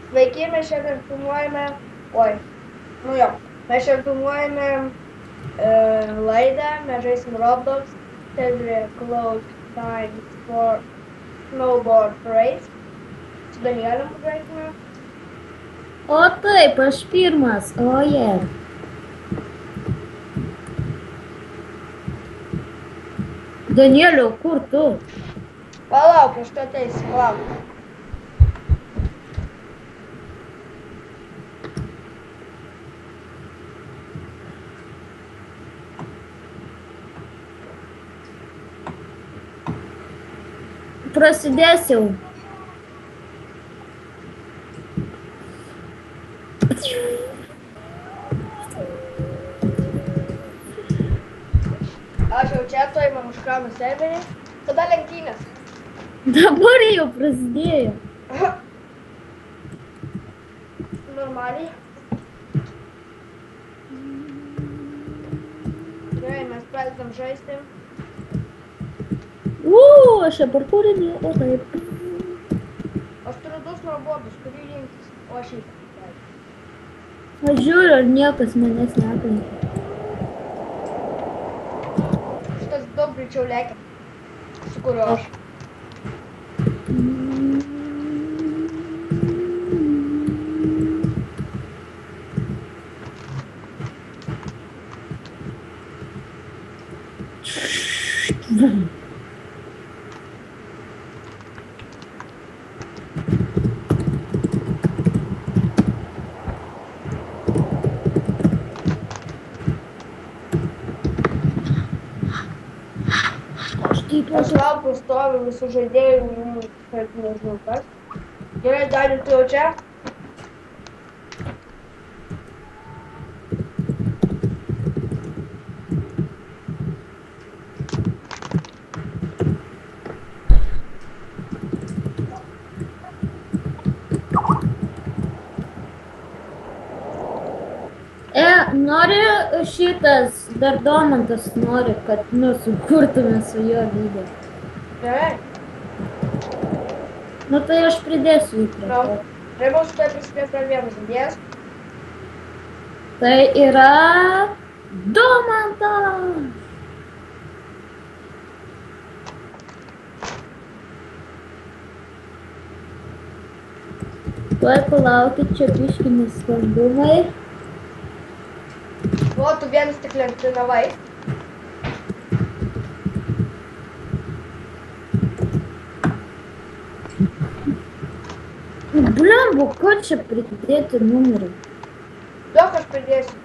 Sveiki, mes šiandien filmuojame, nu jo, mes šiandien filmuojame laidą, mes žaisim Roblox, Cedric Close Times for Snowboard Race. Su Danieliu pažaisime. O taip, aš pirmas, oje. Danieliu, kur tu? Palauk, aš tu ateisiu, palauk. Prasidės jau. Aš jau čia toj man užkraunu serverį. Tada lenktynės. Dabar jau prasidėjo. Normaliai. Gerai, mes pradedam žaisti. Aš čia parkūrinį, o taip. Aš turiu du snowboardus, kurį rinktis. O aš jį. Aš žiūriu, ar niekas manęs neaplenkė. Šitas daug greičiau lekia. Su kuriuo aš. Aš laukiu stoviu visų žaidėjų, kad nežinau kas. Gerai, Dani, tu jau čia? Nori šitas, dar Domantas nori, kad sukurtume su juo video. Gerai. Nu tai aš pridėsiu jį prie to. Tai mūsų tai prisidės dar vienas žaidėjas. Tai yra Domantas. Tuoj palaukit, čia biški nesklandumai. O, tu vienas tik lenktinavai. Blembu, ko čia pridėti numerį? Daug aš pridėsiu.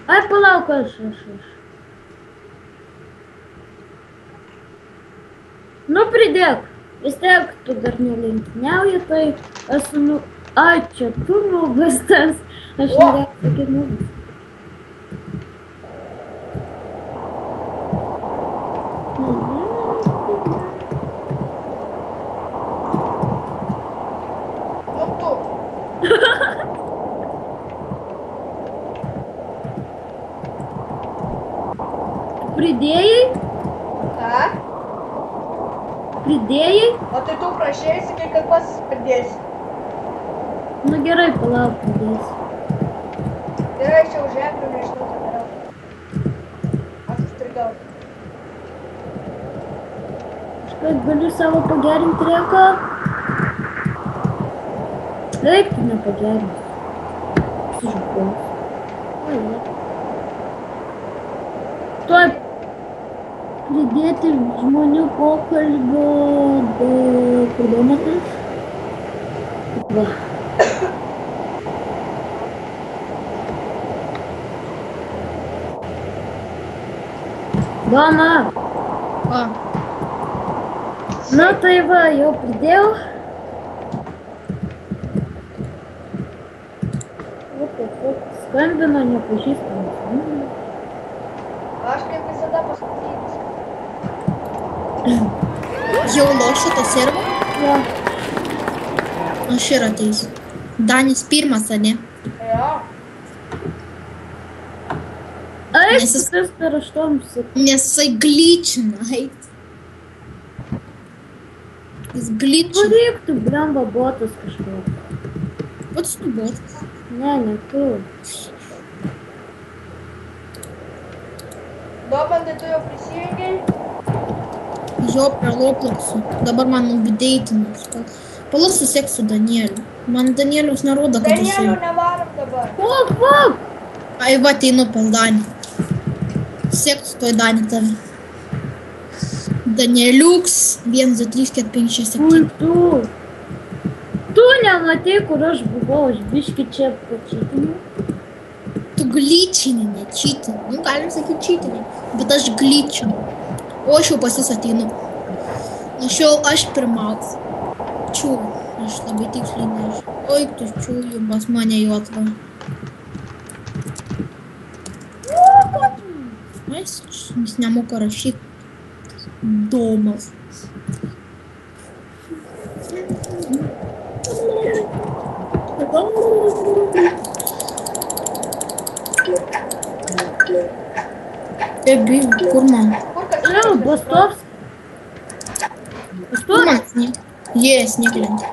Ai, palauk, aš. Nu, pridėk. Vis tiek tu dar nelenktyniauji, tai esu Ai, čia tu nubas tas. Aš norėjau sakyti nubas. Pridėjai? Ką? Pridėjai? O tai tu prašėjai, sakai, kad pats pridėsi. Nu gerai, palauk, pridėsiu. Gerai, aš jau žemliu, nežinau, ką darau. Aš sustrigau. Kažkaip galiu savo pagerinti rėką. Eik, tu nepagerinti. Sužupau. Tuoj pridėti žmonių pokalbio kur Domantas. Va. Doma. O. Nu tai va, jau pridėjau. Skambino nepažįstamas. Aš kaip visada paskutinis. Jau lošia tą servą? Jo. Aš ir ateisiu. Danis pirmas, ane? Jo. Ai, Nes jis- tas per 8 sekundės. Nes jisai glitchina, eit. Jis glitchina. Varyk tu, blemba, botas kažkoks. Pats tu botas. Ne, tu. Domandai, tu jau prisijungiai? Jo prie Loplaksų. Dabar man nubideitinas. Palauk susieksiu Danieliu. Man Danielius nerodo, kad jisai. Danielio nevarom dabar. Fuck! Ai, va, ateinu pas Danį. Sėksiu toj Danį tave. Danieliuks. 1, 2, 3, 4, 5, 6, 7. Ui, tu. Tu nematei, kur aš buvau, aš biški čia pačytinau. Tu glyčini, ne čytini. Nu, galim sakyti čytini. Bet aš glyčinu. O aš jau pas jus ateinu. Aš pirmausiu. Čiū. Aš labai tiksliai nežinau. Oi, tu čiūju, pas mane jau atva. Jis nemoka rašyti. Domas. Ebi, kur man? Kur kas Jau, Bastovs. Kur man snieg? Jie, snieglentė.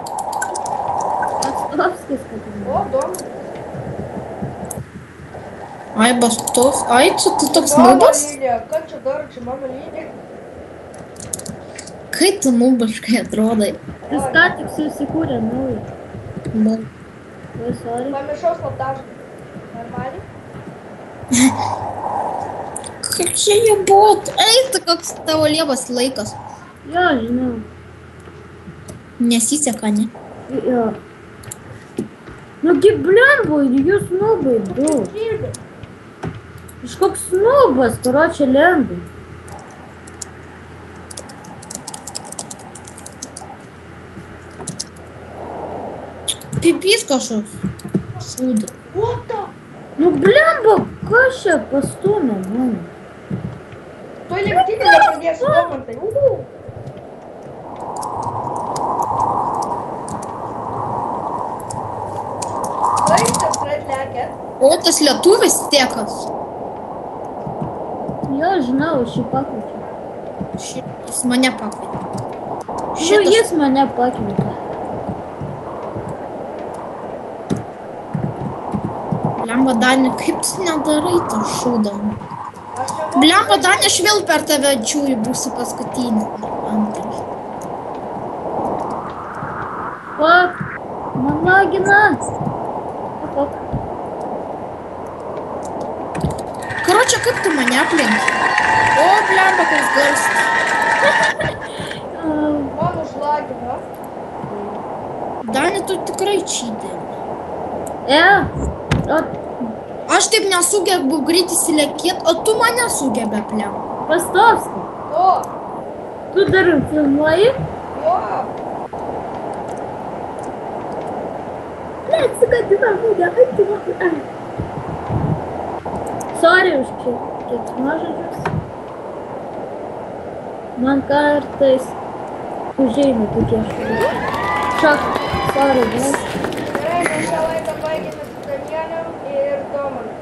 Bastovskis, kad O, Domas. Ai, Bastos. Ai, čia tu toks Mama nubas? Lilija, ką čia daro, čia mama Lilija? Kai tu nubaškai atrodai? jis ką tik susikūrė naują. Nu, Oi, sorry. Pamiršau slaptažodį. Normaliai? kokie jie buvo? Ei, tu koks tavo lievas laikas. Jo, žinau. Nesiseka, ne? Jo. Nugi blembo, jūs nubai, du. Žirgai. Kažkoks nubas, karočią lembai. Pipys kažkoks. Šūda. What the? Nu blemba, kas čia pastumė mane? Tuoj lėktynę nepradėsiu, Domantai. Laikas lekia. O, tas lietuvis tiekas. Jo, žinau, aš jį pakviečiau. Jis mane pakvietė. Nu, jis mane pakvietė. Blemba, Dani, kaip tu nedarai tą šūdą? Aš nemoku. Blemba, Dani, aš vėl per tave čiūju, būsiu paskutinį. Antras. Fuck, man lagina. Fuck. Karočią, kaip tu mane aplenki? O, blemba, koks garsas. Man užlagino. Dani, tu tikrai čydė. Aš taip nesugebu greit įsilėkėt, o tu mane sugebė aplenk. Pastovski, O, tu dar filmuoji? jo. Блядь, sugadina būdė, Sorry už keiksmažodžius. Man kartais užeina tokie šaliai. Sorry, blėt. Gerai, mes šią laidą baigėme su Danieliu ir Domantu.